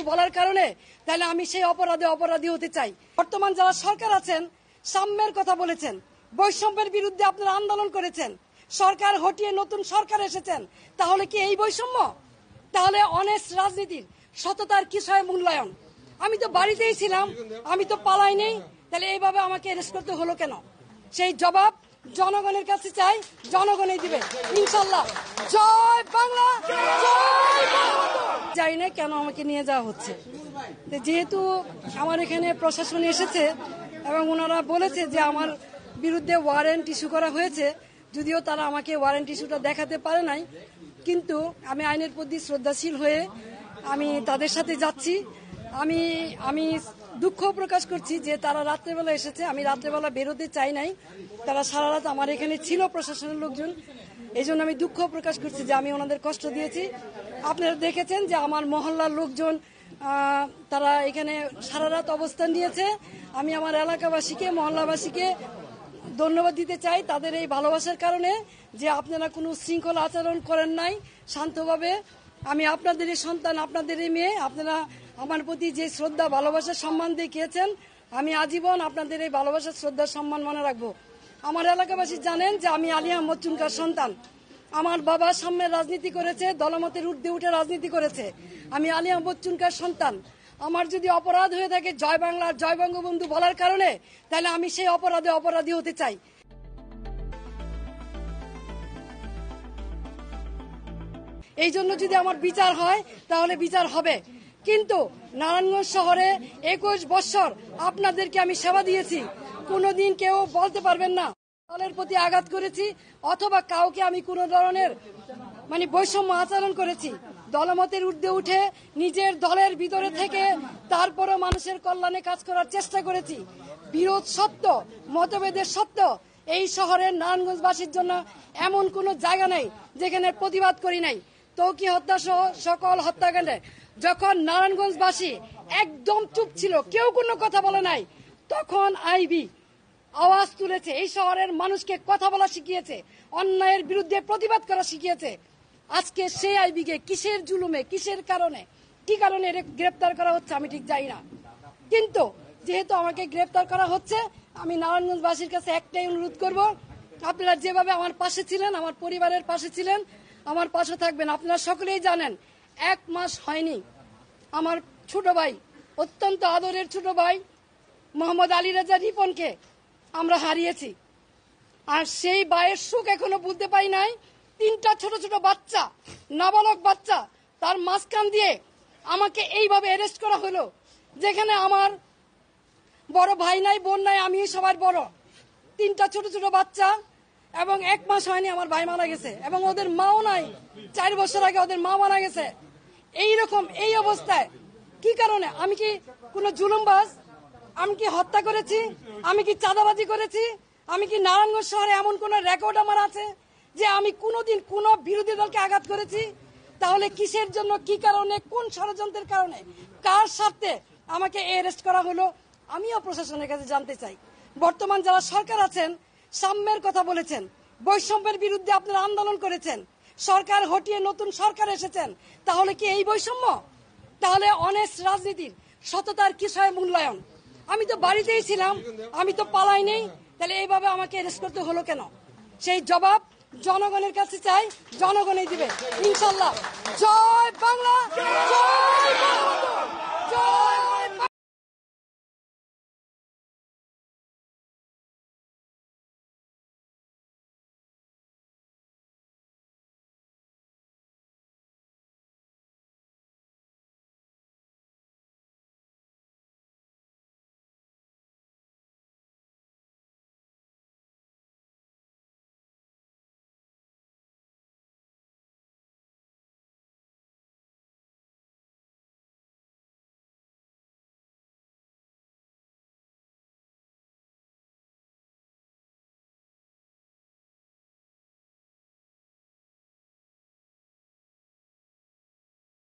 বলার কারণে তাহলে আমি সেই অপরাধী হতে চাই। বর্তমান যারা সরকার আছেন সাম্যের কথা বলেছেন, বৈষম্যের বিরুদ্ধে আপনারা আন্দোলন করেছেন, সরকার হটিয়ে নতুন সরকার এসেছেন, তাহলে কি এই বৈষম্য? তাহলে অনেস্ট রাজনীতির সততার কিসের মূল্যায়ন? আমি তো বাড়িতেই ছিলাম, আমি তো পালাই নেই, তাহলে এইভাবে আমাকে অ্যারেস্ট করতে হলো কেন? সেই জবাব জনগণের কাছে চাই, জনগণই দিবে ইনশাল্লাহ। জয় বাংলা, জয় বাংলা। জানি না কেন আমাকে নিয়ে যাওয়া হচ্ছে। যেহেতু আমার এখানে প্রশাসন এসেছে এবং ওনারা বলেছে যে আমার বিরুদ্ধে ওয়ারেন্ট ইস্যু করা হয়েছে, যদিও তারা আমাকে ওয়ারেন্ট ইস্যুটা দেখাতে পারে নাই, কিন্তু আমি আইনের প্রতি শ্রদ্ধাশীল হয়ে আমি তাদের সাথে যাচ্ছি। আমি দুঃখ প্রকাশ করছি যে তারা রাত্রেবেলা এসেছে, আমি রাত্রেবেলা বেরোতে চাই নাই, তারা সারা রাত আমার এখানে ছিল প্রশাসনের লোকজন, এই জন্য আমি দুঃখ প্রকাশ করছি যে আমি ওনাদের কষ্ট দিয়েছি। আপনারা দেখেছেন যে আমার মহল্লার লোকজন তারা এখানে সারা রাত অবস্থান নিয়েছে। আমি আমার এলাকাবাসীকে, মহল্লাবাসীকে ধন্যবাদ দিতে চাই তাদের এই ভালোবাসার কারণে, যে আপনারা কোনো শৃঙ্খলা আচরণ করেন নাই, শান্তভাবে। আমি আপনাদেরই সন্তান, আপনাদেরই মেয়ে, আপনারা আমার প্রতি যে শ্রদ্ধা, ভালোবাসা, সম্মান দেখিয়েছেন, আমি আজীবন আপনাদের এই ভালোবাসা, শ্রদ্ধা, সম্মান মনে রাখবো। আমার এলাকাবাসী জানেন যে আমি আলী আহমদ চুনকার সন্তান। আমার বাবা সাম্যের রাজনীতি করেছে, দলমতের ঊর্ধ্বে উঠে রাজনীতি করেছে। আমি আলী আহমদ চুনকার সন্তান। আমার যদি অপরাধ হয়ে থাকে জয় বাংলা, জয় বঙ্গবন্ধু বলার কারণে, তাহলে আমি সেই অপরাধী হতে চাই। এই জন্য যদি আমার বিচার হয় তাহলে বিচার হবে, কিন্তু নারায়ণগঞ্জ শহরে 21 বছর আপনাদেরকে আমি সেবা দিয়েছি, কোনোদিন কেউ বলতে পারবেন না দলের প্রতি আঘাত করেছি অথবা কাউকে আমি কোনো ধরনের বৈষম্য আচরণ করেছি। দলমতের ঊর্ধ্বে উঠে নিজের দলের ভিতরে থেকে তারপরও মানুষের কল্যাণে কাজ করার চেষ্টা করেছি। বিরোধ সত্য, মতভেদের সত্য, এই শহরের নারায়ণগঞ্জবাসীর জন্য এমন কোনো জায়গা নেই যেখানে প্রতিবাদ করি নাই। তৌকি হত্যা সহ সকল হত্যাকাণ্ডে যখন নারায়ণগঞ্জবাসী একদম চুপ ছিল, কেউ কোনো কথা বলে নাই, তখন আইবি আওয়াজ তুলেছে, এই শহরের মানুষকে কথা বলা শিখিয়েছে, অন্যায়ের বিরুদ্ধে প্রতিবাদ করা শিখিয়েছে। আজকে সেই আইবিকে কিসের জুলুমে, কিসের কারণে, কি কারণে গ্রেপ্তার করা হচ্ছে আমি ঠিক জানি না, কিন্তু যেহেতু আমাকে গ্রেপ্তার করা হচ্ছে, আমি নারায়ণগঞ্জবাসীর কাছে একটাই অনুরোধ করব, আপনারা যেভাবে আমার পাশে ছিলেন, আমার পরিবারের পাশে ছিলেন, আমার পাশে থাকবেন। আপনারা সকলেই জানেন 1 মাস হয়নি আমার ছোট ভাই, অত্যন্ত আদরের ছোট ভাই মোহাম্মদ আলী রাজা রিপনকে আমরা হারিয়েছি, আর সেই ভাইয়ের সুখ এখনো বুঝতে পারি নাই। 3টা ছোট ছোট বাচ্চা, নাবালক বাচ্চা, তার মাঝখান দিয়ে আমাকে এইভাবে অ্যারেস্ট করা হলো, যেখানে আমার বড় ভাই নাই, বোন নাই, আমি সবার বড়। 3টা ছোট ছোট বাচ্চা, এবং 1 মাস হয়নি আমার ভাই মারা গেছে, এবং ওদের মাও নাই, 4 বছর আগে ওদের মা মারা গেছে। এইরকম এই অবস্থায় কি কারণে? আমি কি কোনো জুলুমবাজ? আমি কি হত্যা করেছি? আমি কি চাঁদাবাজি করেছি? আমি কি নারায়ণগঞ্জ শহরে এমন কোন রেকর্ড আমার আছে যে আমি কোনোদিন কোন বিরোধী দলকে আঘাত করেছি? তাহলে কিসের জন্য, কি কারণে, কোন ষড়যন্ত্রের কারণে, কার স্বার্থে আমাকে অ্যারেস্ট করা হলো? আমিও প্রশাসনের কাছে জানতে চাই। বর্তমান যারা সরকার আছেন সাম্যের কথা বলেছেন, বৈষম্যের বিরুদ্ধে আপনারা আন্দোলন করেছেন, সরকার হটিয়ে নতুন সরকার এসেছেন, তাহলে কি এই বৈষম্য? তাহলে অনেস্ট রাজনীতির সততার কিসের মূল্যায়ন? আমি তো বাড়িতেই ছিলাম, আমি তো পালাই নেই, তাহলে এইভাবে আমাকে অ্যারেস্ট করতে হলো কেন? সেই জবাব জনগণের কাছে চাই, জনগণই দিবে ইনশাল্লাহ। জয় বাংলা, জয় বাংলা।